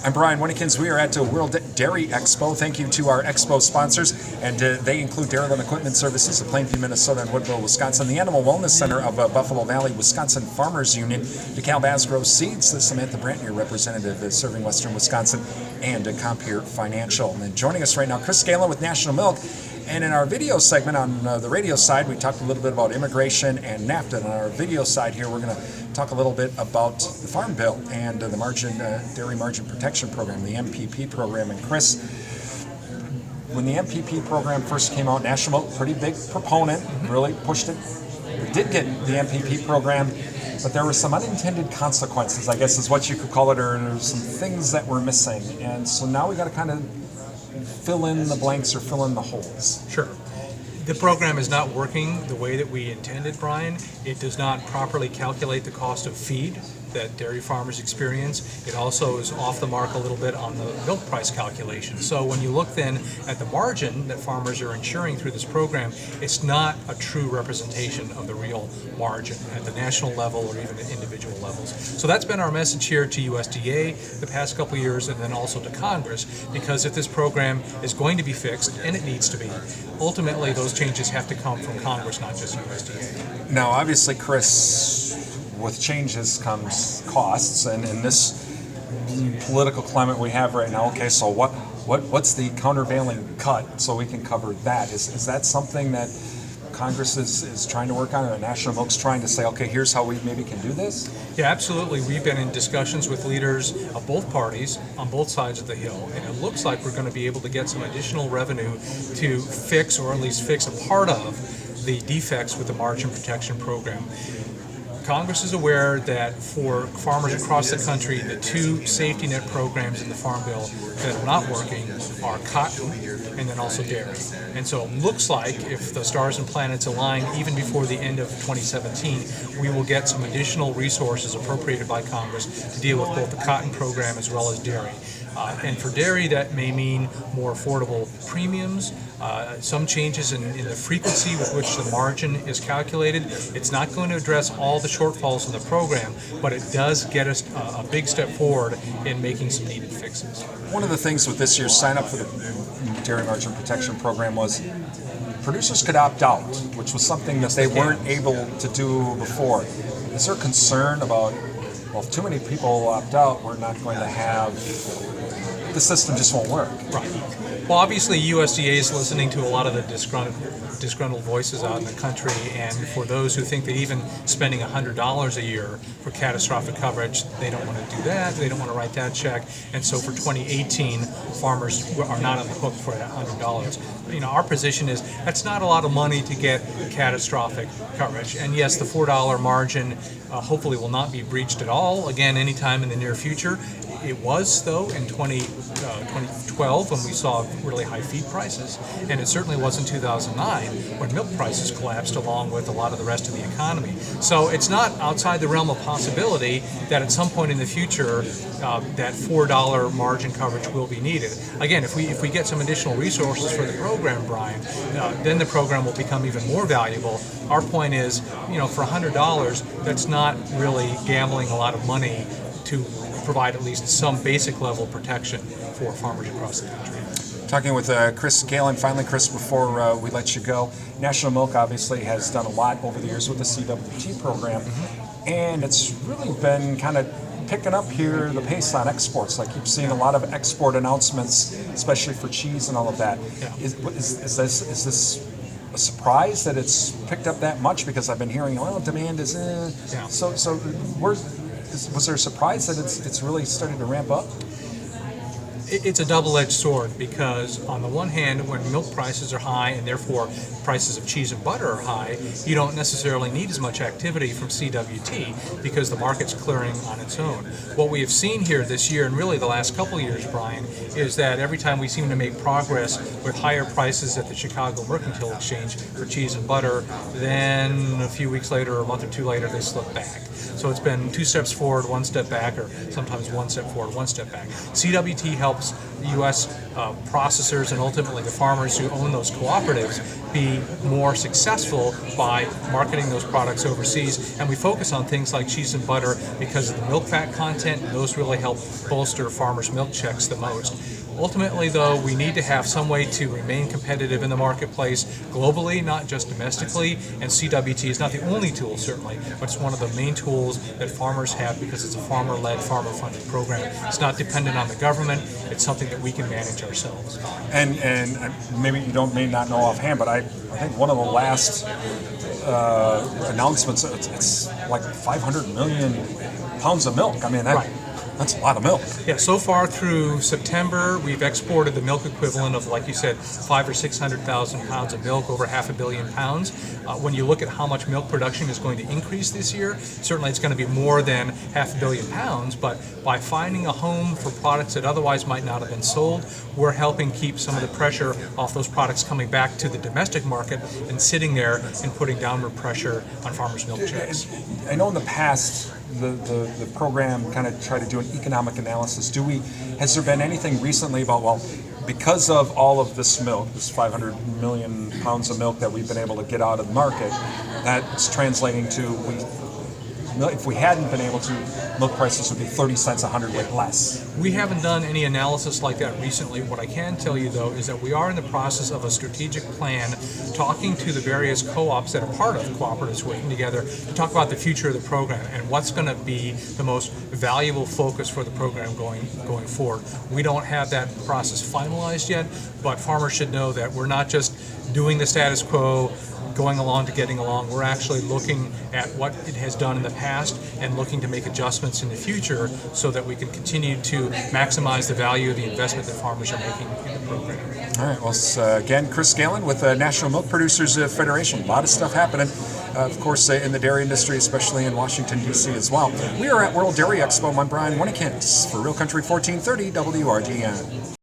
I'm Brian Winnikins. We are at the World Dairy Expo. Thank you to our Expo sponsors, and they include Dairyland Equipment Services of Plainview, Minnesota, and Woodville, Wisconsin, the Animal Wellness Center of Buffalo Valley, Wisconsin Farmers Union, DeKalb Asgrow Seeds, Samantha Brant, your representative is serving Western Wisconsin, and Compeer Financial. And then joining us right now, Chris Galen with National Milk. And in our video segment on the radio side, we talked a little bit about immigration and NAFTA. And on our video side here, we're going to talk a little bit about the Farm Bill and the Dairy Margin Protection Program, the MPP program. And Chris, when the MPP program first came out, National Milk, pretty big proponent, really pushed it. We did get the MPP program, but there were some unintended consequences, I guess is what you could call it, or there's some things that were missing. And so now we got to kind of fill in the blanks or fill in the holes. Sure. The program is not working the way that we intended, Brian. It does not properly calculate the cost of feed that dairy farmers experience. It also is off the mark a little bit on the milk price calculation. So when you look then at the margin that farmers are ensuring through this program, it's not a true representation of the real margin at the national level or even at individual levels. So that's been our message here to USDA the past couple of years, and then also to Congress, because if this program is going to be fixed, and it needs to be, ultimately those changes have to come from Congress, not just USDA. Now, obviously, Chris, with changes comes costs, and in this political climate we have right now, okay, so what's the countervailing cut so we can cover that? Is that something that Congress is trying to work on, or National Milk's trying to say, okay, here's how we maybe can do this? Yeah, absolutely. We've been in discussions with leaders of both parties on both sides of the Hill, and it looks like we're going to be able to get some additional revenue to fix, or at least fix a part of, the defects with the margin protection program. Congress is aware that for farmers across the country, the two safety net programs in the Farm Bill that are not working are cotton and then also dairy. And so it looks like if the stars and planets align even before the end of 2017, we will get some additional resources appropriated by Congress to deal with both the cotton program as well as dairy. And for dairy, that may mean more affordable premiums, some changes in the frequency with which the margin is calculated. It's not going to address all the shortfalls in the program, but it does get us a big step forward in making some needed fixes. One of the things with this year's sign up for the Dairy Margin Protection Program was producers could opt out, which was something that they weren't able to do before. Is there concern about, well, if too many people opt out, we're not going to have, the system just won't work? Right. Well, obviously USDA is listening to a lot of the disgruntled voices out in the country, and for those who think that even spending $100 a year for catastrophic coverage, they don't want to do that, they don't want to write that check, and so for 2018, farmers are not on the hook for that $100. You know, our position is that's not a lot of money to get catastrophic coverage, and yes, the $4 margin hopefully will not be breached at all, again, anytime in the near future. It was, though, in 2012 when we saw really high feed prices, and it certainly was in 2009 when milk prices collapsed along with a lot of the rest of the economy. So it's not outside the realm of possibility that at some point in the future that $4 margin coverage will be needed. Again, if we get some additional resources for the program, Brian, then the program will become even more valuable. Our point is, you know, for $100, that's not really gambling a lot of money to provide at least some basic level of protection for farmers across the country. Talking with Chris Galen. Finally, Chris, before we let you go, National Milk obviously has done a lot over the years with the CWT program, and it's really been kind of picking up here the pace on exports. Like you've seen a lot of export announcements, especially for cheese and all of that. Yeah. Is this a surprise that it's picked up that much? Because I've been hearing, well, demand is Yeah. So was there a surprise that it's really starting to ramp up? It's a double-edged sword, because on the one hand, when milk prices are high and therefore prices of cheese and butter are high, you don't necessarily need as much activity from CWT because the market's clearing on its own. What we have seen here this year, and really the last couple of years, Brian, is that every time we seem to make progress with higher prices at the Chicago Mercantile Exchange for cheese and butter, then a few weeks later or a month or two later they slip back. So it's been 2 steps forward, 1 step back, or sometimes 1 step forward, 1 step back. CWT helps helps U.S. Processors and ultimately the farmers who own those cooperatives be more successful by marketing those products overseas. And we focus on things like cheese and butter because of the milk fat content, and those really help bolster farmers' milk checks the most. Ultimately, though, we need to have some way to remain competitive in the marketplace globally, not just domestically, and CWT is not the only tool, certainly, but it's one of the main tools that farmers have because it's a farmer-led, farmer-funded program. It's not dependent on the government. It's something that we can manage ourselves. And maybe you may not know offhand, but I think one of the last announcements, it's like 500 million pounds of milk. I mean, that's a lot of milk. Yeah, so far through September, we've exported the milk equivalent of, like you said, 500,000 or 600,000 pounds of milk, over 500 million pounds. When you look at how much milk production is going to increase this year, certainly it's going to be more than 500 million pounds, but by finding a home for products that otherwise might not have been sold, we're helping keep some of the pressure off those products coming back to the domestic market and sitting there and putting downward pressure on farmers' milk checks. I know in the past, the program kind of tried to do an economic analysis. Has there been anything recently about, well, because of all of this milk, this 500 million pounds of milk that we've been able to get out of the market, that's translating to, if we hadn't been able to, milk prices would be 30 cents a hundredweight less. We haven't done any analysis like that recently. What I can tell you, though, is that we are in the process of a strategic plan, talking to the various co-ops that are part of cooperatives working together to talk about the future of the program and what's going to be the most valuable focus for the program going forward. We don't have that process finalized yet, but farmers should know that we're not just doing the status quo, going along to getting along. We're actually looking at what it has done in the past and looking to make adjustments in the future so that we can continue to maximize the value of the investment that farmers are making in the program. All right, well, again, Chris Galen with the National Milk Producers Federation. A lot of stuff happening, of course, in the dairy industry, especially in Washington, D.C. as well. We are at World Dairy Expo. I'm Brian Winnikins for Real Country 1430 WRGN.